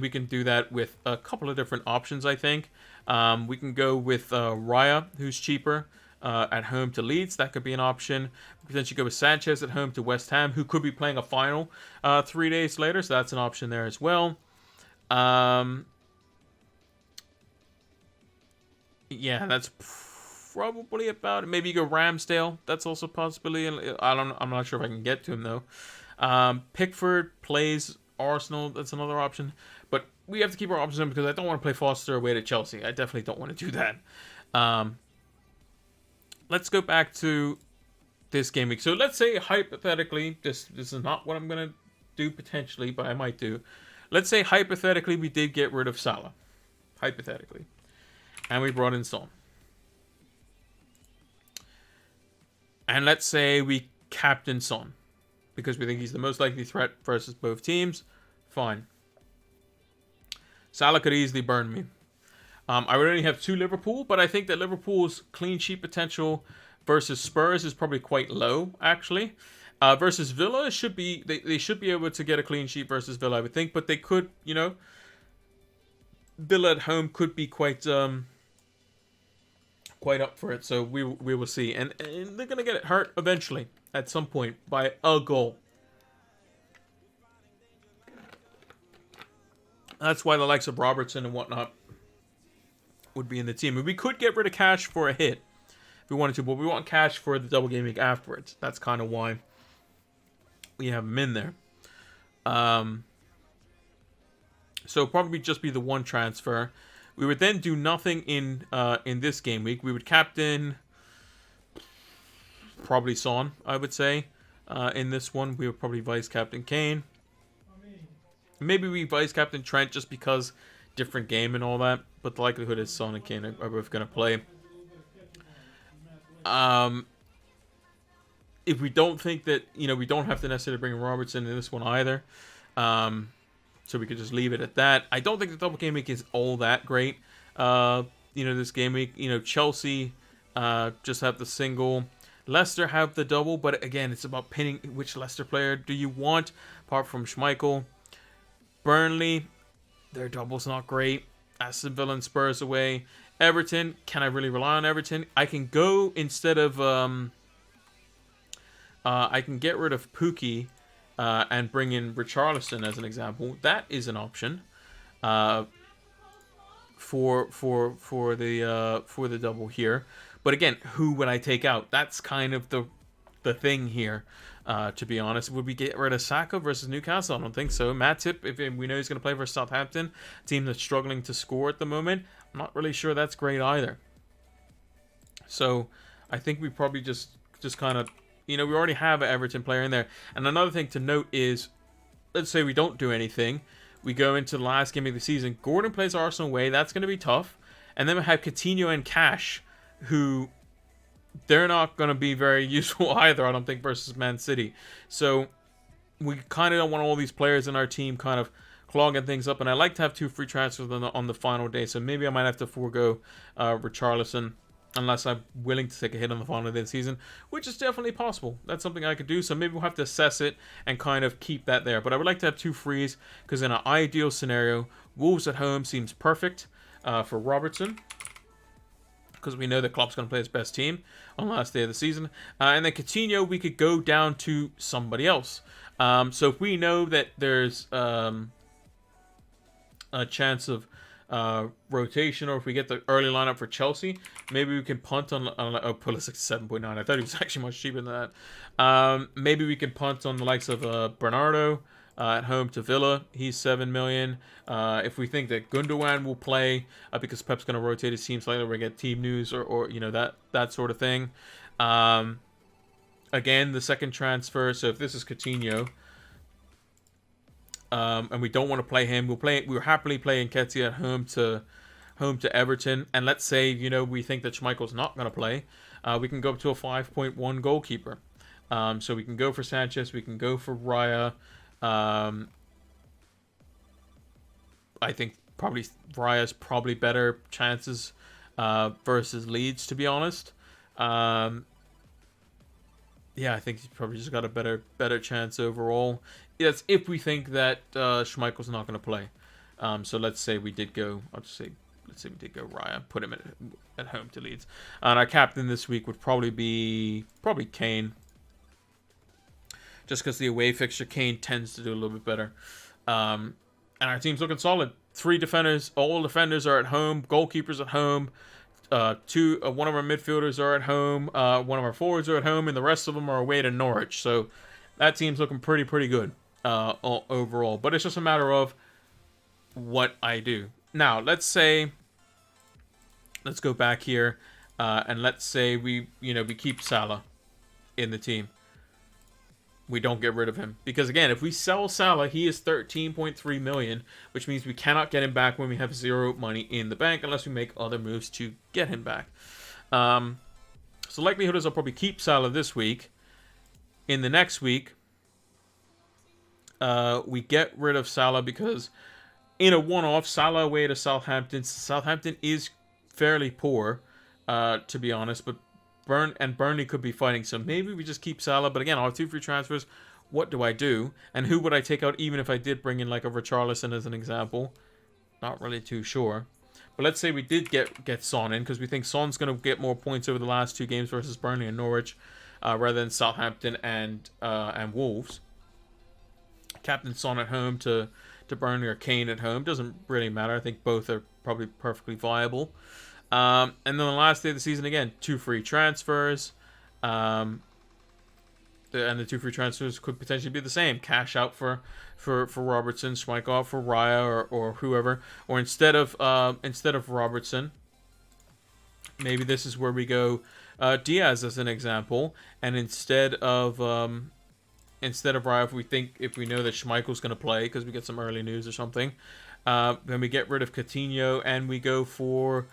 we can do that with a couple of different options, I think. We can go with Raya, who's cheaper, at home to Leeds. That could be an option. Potentially go with Sanchez at home to West Ham, who could be playing a final 3 days later. So that's an option there as well. Yeah, that's probably about it. Maybe you go Ramsdale. That's also a possibility. I'm not sure if I can get to him though. Pickford plays Arsenal. That's another option. But we have to keep our options in because I don't want to play Foster away to Chelsea. I definitely don't want to do that. Let's go back to this game week. So let's say hypothetically, this is not what I'm going to do potentially, but I might do. Let's say hypothetically we did get rid of Salah. Hypothetically. And we brought in Son. And let's say we captain Son. Because we think he's the most likely threat versus both teams. Fine. Salah could easily burn me. I would only have 2 Liverpool, but I think that Liverpool's clean sheet potential versus Spurs is probably quite low, actually. Versus Villa, should be they should be able to get a clean sheet versus Villa, I would think. But they could, Villa at home could be quite up for it. So we will see. And they're going to get hurt eventually at some point by a goal. That's why the likes of Robertson and whatnot would be in the team. And we could get rid of Cash for a hit if we wanted to, but we want Cash for the double game week afterwards. That's kind of why we have him in there. So probably just be the one transfer. We would then do nothing in this game week. We would captain probably Son, I would say. In this one, we would probably vice captain Kane. Maybe we vice captain Trent just because different game and all that. But the likelihood is Son and Kane are both going to play. If we don't think that, we don't have to necessarily bring Robertson in this one either. So we could just leave it at that. I don't think the double game week is all that great. This game week, Chelsea just have the single. Leicester have the double. But again, it's about pinning which Leicester player do you want apart from Schmeichel. Burnley, their double's not great. Aston Villa and Spurs away. Everton, can I really rely on Everton? I can go instead of... I can get rid of Pookie and bring in Richarlison as an example. That is an option. for the double here. But again, who would I take out? That's kind of the thing here. To be honest, would we get rid of Saka versus Newcastle? I don't think so. Matip, if we know he's going to play for Southampton, team that's struggling to score at the moment, I'm not really sure that's great either. So I think we probably just kind of, we already have an Everton player in there. And another thing to note is, let's say we don't do anything. We go into the last game of the season. Gordon plays Arsenal away. That's going to be tough. And then we have Coutinho and Cash, who they're not going to be very useful either, I don't think, versus Man City. So we kind of don't want all these players in our team kind of clogging things up. And I like to have 2 free transfers on the final day. So maybe I might have to forego Richarlison, unless I'm willing to take a hit on the final day of the season, which is definitely possible. That's something I could do. So maybe we'll have to assess it and kind of keep that there. But I would like to have 2 frees, because in an ideal scenario, Wolves at home seems perfect for Robertson, because we know that Klopp's going to play his best team on the last day of the season. And then Coutinho, we could go down to somebody else. So if we know that there's a chance of rotation, or if we get the early lineup for Chelsea, maybe we can punt on Pulisic 7.9. I thought he was actually much cheaper than that. Maybe we can punt on the likes of Bernardo at home to Villa. He's 7 million. If we think that Gundogan will play because Pep's going to rotate his team slightly, we're going to get team news or that sort of thing. Again, the second transfer. So if this is Coutinho, and we don't want to play him, we'll happily play Nketiah at home to Everton. And let's say we think that Schmeichel's not going to play, we can go up to a 5.1 goalkeeper. So we can go for Sanchez, we can go for Raya. I think probably Raya's probably better chances versus Leeds, to be honest. Yeah, I think he's probably just got a better chance overall. Yes, if we think that Schmeichel's not going to play. So let's say we did go. Let's say we did go Raya, put him at home to Leeds, and our captain this week would probably be Kane. Just because the away fixture, Kane tends to do a little bit better. And our team's looking solid. 3 defenders. All defenders are at home. Goalkeepers at home. One of our midfielders are at home. One of our forwards are at home. And the rest of them are away to Norwich. So that team's looking pretty good overall. But it's just a matter of what I do. Now, let's go back here. And let's say we keep Salah in the team. We don't get rid of him, because again, if we sell Salah, he is 13.3 million, which means we cannot get him back when we have 0 money in the bank unless we make other moves to get him back. So likelihood is I'll probably keep Salah this week. In the next week, we get rid of Salah because in a one-off, Salah away to Southampton. Southampton is fairly poor, to be honest, but Burnley could be fighting, so maybe we just keep Salah. But again, I'll have 2 free transfers. What do I do? And who would I take out even if I did bring in like a Richarlison as an example? Not really too sure. But let's say we did get Son in, because we think Son's going to get more points over the last 2 games versus Burnley and Norwich, rather than Southampton and Wolves. Captain Son at home to Burnley, or Kane at home. Doesn't really matter. I think both are probably perfectly viable. And then the last day of the season, again, 2 free transfers. And the 2 free transfers could potentially be the same. Cash out for Robertson, Schmeichel for Raya or whoever. Or instead of Robertson, maybe this is where we go Diaz as an example. And instead of Raya, if we know that Schmeichel's going to play because we get some early news or something, then we get rid of Coutinho and we go for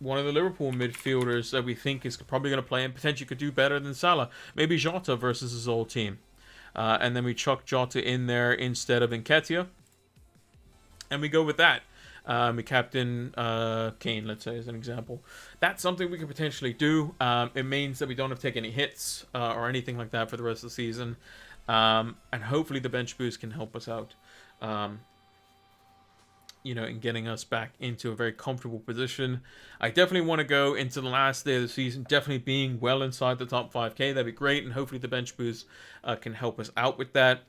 one of the Liverpool midfielders that we think is probably going to play and potentially could do better than Salah. Maybe Jota versus his old team. And then we chuck Jota in there instead of Nketiah. And we go with that. We captain Kane, let's say, as an example. That's something we could potentially do. It means that we don't have to take any hits or anything like that for the rest of the season. And hopefully the bench boost can help us out. In getting us back into a very comfortable position. I definitely want to go into the last day of the season, definitely being well inside the top 5k. That'd be great, and hopefully the bench boost can help us out with that.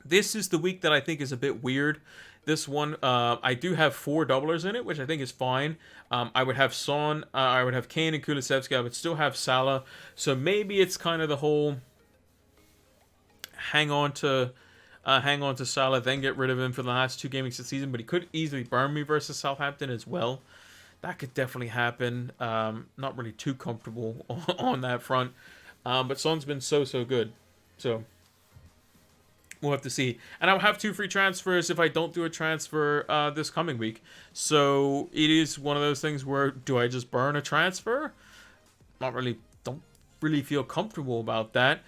This is the week that I think is a bit weird. This one, I do have 4 doublers in it, which I think is fine. I would have Son, I would have Kane and Kulusevski. I would still have Salah. So maybe it's kind of the whole hang on to Salah, then get rid of him for the last 2 games of the season. But he could easily burn me versus Southampton as well. That could definitely happen. Not really too comfortable on that front. But Son's been so good. So we'll have to see. And I'll have 2 free transfers if I don't do a transfer this coming week. So it is one of those things where, do I just burn a transfer? Don't really feel comfortable about that.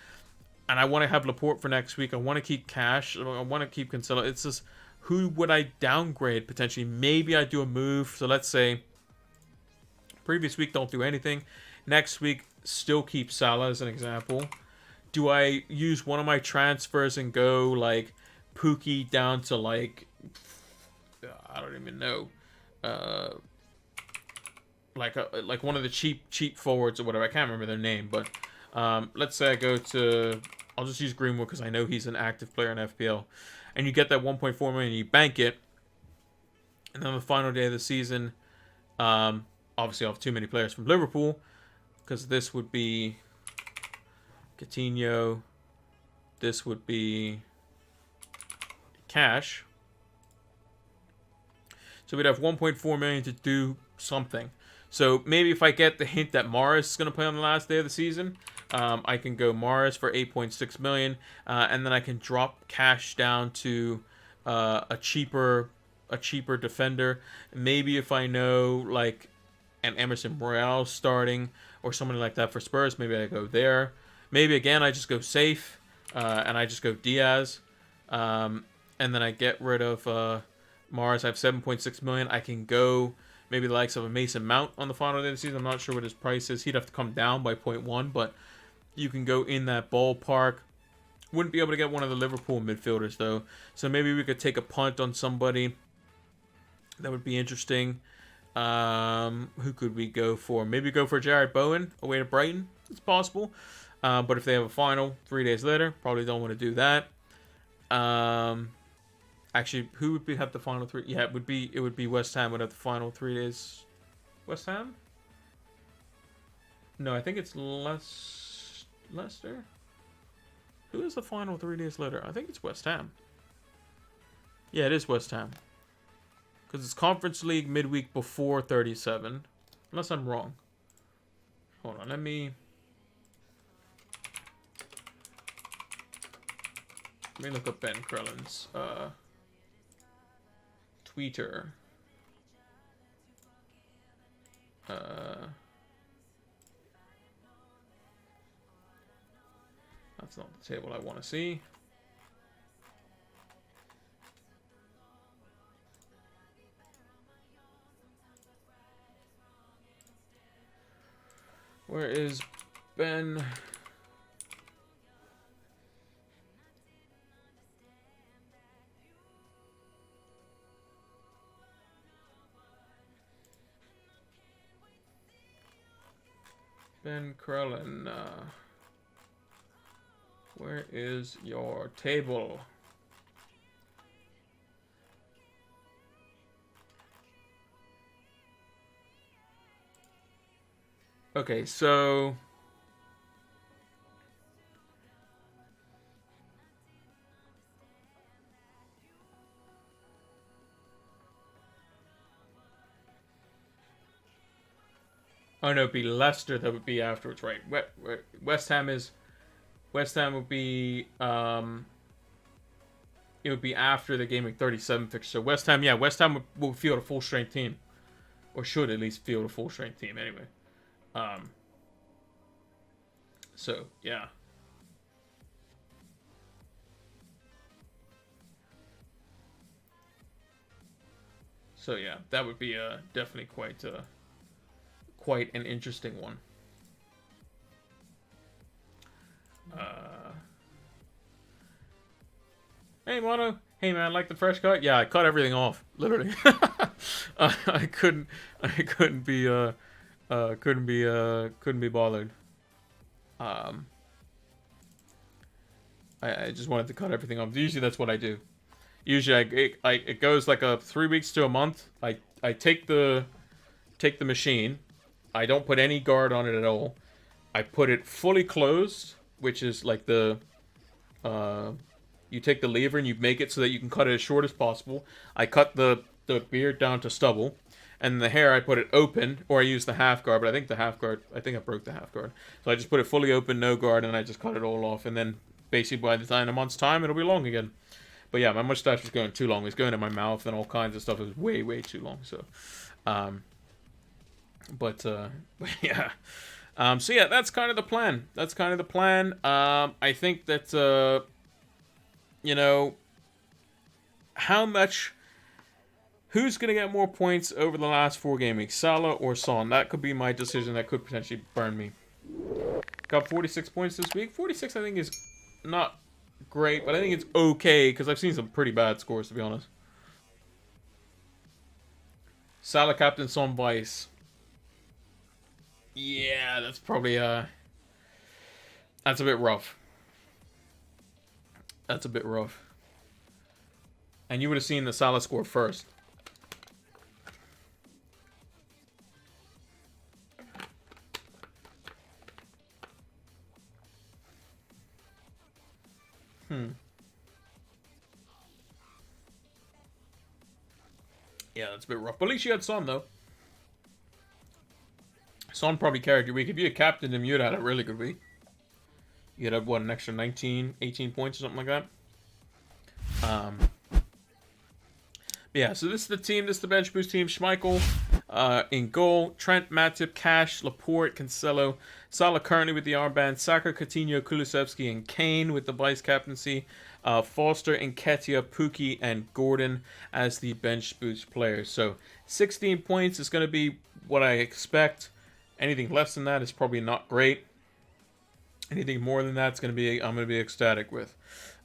And I want to have Laporte for next week. I want to keep Cash. I want to keep Cancelo. It's just, who would I downgrade potentially? Maybe I do a move. So let's say previous week, don't do anything. Next week, still keep Salah as an example. Do I use one of my transfers and go like Pookie down to like, I don't even know, like one of the cheap forwards or whatever. I can't remember their name, but let's say I go to, I'll just use Greenwood because I know he's an active player in FPL, and you get that 1.4 million, you bank it, and then on the final day of the season, obviously I'll have too many players from Liverpool because this would be Coutinho, this would be Cash. So we'd have 1.4 million to do something. So maybe if I get the hint that Morris is going to play on the last day of the season, I can go Morris for 8.6 million, and then I can drop Cash down to a cheaper defender. Maybe if I know like an Emerson Royale starting or somebody like that for Spurs, maybe I go there. Maybe again I just go safe and I just go Diaz, and then I get rid of Mars. I have 7.6 million. I can go maybe the likes of a Mason Mount on the final day of the season. I'm not sure what his price is. He'd have to come down by 0.1, but you can go in that ballpark. Wouldn't be able to get one of the Liverpool midfielders though, so maybe we could take a punt on somebody. That would be interesting. Who could we go for? Maybe go for Jared Bowen away to Brighton. It's possible. But if they have a final 3 days later, probably don't want to do that. Actually, who would have the final 3? Yeah, it would be West Ham would have the final 3 days. West Ham? No, I think it's Leicester. Who is the final 3 days later? I think it's West Ham. Yeah, it is West Ham. Because it's Conference League midweek before 37. Unless I'm wrong. Hold on, let me look up Ben Krellen's Twitter. That's not the table I want to see. Where is Ben? Ben Krellen, where is your table? Okay, so oh no, it'd be Leicester that would be afterwards, right? West Ham would be it would be after the Gameweek 37 fixture. So West Ham will field a full strength team, or should at least field a full strength team anyway. So yeah. So yeah, that would be definitely quite an interesting one. Hey Mono, hey man, like the fresh cut? Yeah, I cut everything off, literally. I couldn't be bothered. I just wanted to cut everything off. Usually that's what I do. Usually, it goes like a 3 weeks to a month. I take the machine. I don't put any guard on it at all. I put it fully closed, which is like the you take the lever and you make it so that you can cut it as short as possible. I cut the beard down to stubble, and the hair I put it open, or I use the half guard. But I think I broke the half guard, so I just put it fully open, no guard, and I just cut it all off. And then basically by the time in a month's time, it'll be long again. But yeah, my mustache was going too long. It was going in my mouth and all kinds of stuff. It was way too long. So, but yeah. So yeah, that's kind of the plan. I think that you know, who's going to get more points over the last 4 game weeks, Salah or Son? That could be my decision. That could potentially burn me. Got 46 points this week. 46, I think, is not great, but I think it's okay because I've seen some pretty bad scores, to be honest. Salah captain, Son vice. Yeah, that's probably that's a bit rough. And you would have seen the Salah score first. Yeah, that's a bit rough. But at least you had Son, though. Son probably carried your week. If you had captained him, you'd have had a really good week. You'd have, what, an extra 19, 18 points or something like that. Yeah, so this is the team. This is the bench boost team. Schmeichel in goal. Trent, Matip, Cash, Laporte, Cancelo. Salah currently with the armband. Saka, Coutinho, Kulusevski, and Kane with the vice captaincy. Foster, Nketiah, Pukki, and Gordon as the bench boost players. So 16 points is going to be what I expect. Anything less than that is probably not great. Anything more than that is I'm going to be ecstatic with.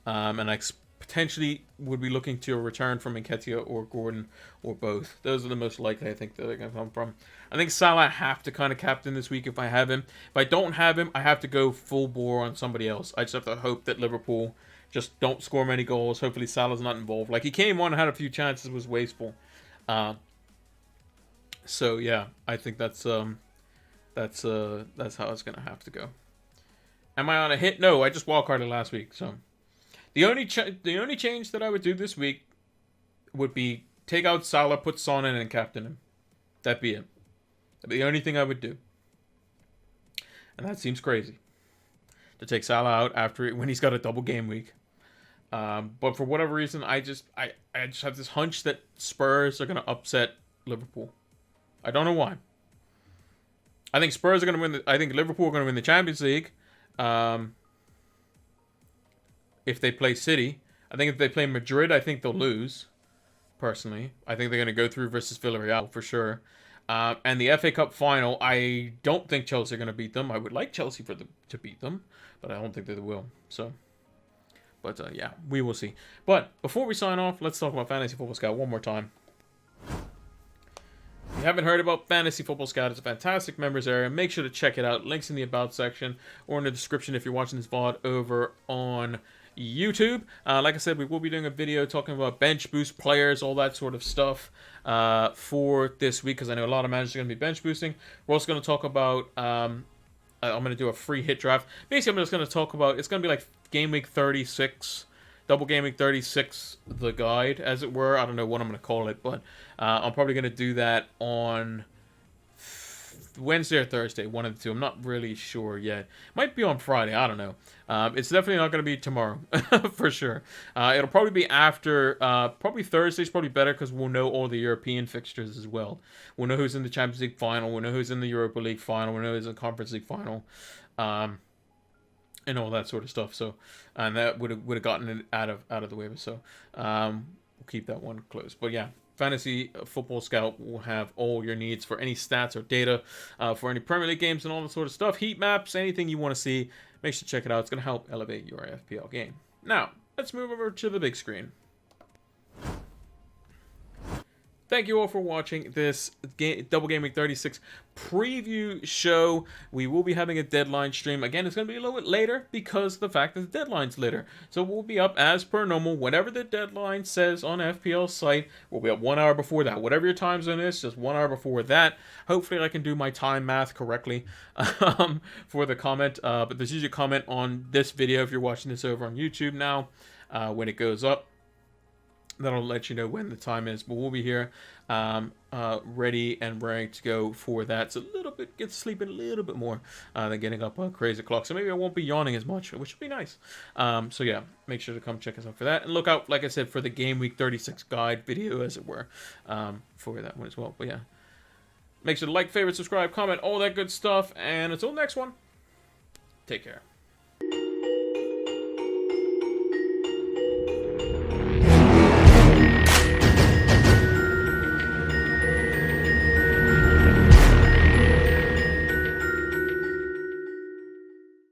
And I potentially would be looking to a return from Nketiah or Gordon or both. Those are the most likely, I think, that they're going to come from. I think Salah I have to kind of captain this week if I have him. If I don't have him, I have to go full bore on somebody else. I just have to hope that Liverpool just don't score many goals. Hopefully Salah's not involved. Like, he came on and had a few chances, was wasteful. So yeah, I think that's how it's gonna have to go. Am I on a hit? No, I just wildcarded last week. So the only change that I would do this week would be take out Salah, put Son in, and captain him. That'd be it. That'd be the only thing I would do. And that seems crazy to take Salah out when he's got a double game week. But for whatever reason, I just have this hunch that Spurs are gonna upset Liverpool. I don't know why. I think Spurs are gonna win. I think Liverpool are gonna win the Champions League. If they play City, I think if they play Madrid, I think they'll lose. Personally, I think they're gonna go through versus Villarreal for sure. And the FA Cup final, I don't think Chelsea are gonna beat them. I would like Chelsea to beat them, but I don't think they will. So. But yeah, we will see. But before we sign off, let's talk about Fantasy Football Scout one more time. If you haven't heard about Fantasy Football Scout, it's a fantastic members area. Make sure to check it out. Links in the About section or in the description if you're watching this VOD over on YouTube. Like I said, we will be doing a video talking about bench boost players, all that sort of stuff for this week, because I know a lot of managers are going to be bench boosting. We're also going to talk about... I'm going to do a free hit draft. Basically, I'm just going to talk about... It's going to be like Game Week 36... Double Game Week 36, the guide, as it were. I don't know what I'm going to call it, but I'm probably going to do that on Wednesday or Thursday, one of the two. I'm not really sure yet. Might be on Friday. I don't know. It's definitely not going to be tomorrow, for sure. It'll probably be after, probably Thursday's probably better because we'll know all the European fixtures as well. We'll know who's in the Champions League final. We'll know who's in the Europa League final. We'll know who's in the Conference League final. And all that sort of stuff. So, and that would have gotten it out of the way. So, we'll keep that one closed. But yeah, Fantasy Football Scout will have all your needs for any stats or data for any Premier League games and all that sort of stuff. Heat maps, anything you want to see. Make sure to check it out. It's going to help elevate your FPL game. Now, let's move over to the big screen. thank you all for watching this Double Game Week 36 preview show. We will be having a deadline stream. Again, it's going to be a little bit later because of the fact that the deadline's later. So we'll be up as per normal. Whatever the deadline says on FPL's site, we'll be up 1 hour before that. Whatever your time zone is, just 1 hour before that. Hopefully I can do my time math correctly for the comment. But there's usually a comment on this video if you're watching this over on YouTube now when it goes up. That'll let you know when the time is, but we'll be here ready and ready to go for that. It's a little bit, get sleeping a little bit more than getting up a crazy clock, so maybe I won't be yawning as much, which would be nice. So yeah, make sure to come check us out for that, and look out, like I said, for the Game Week 36 guide video, as it were, for that one as well. But yeah, make sure to like, favorite, subscribe, comment, all that good stuff, and until next one, take care.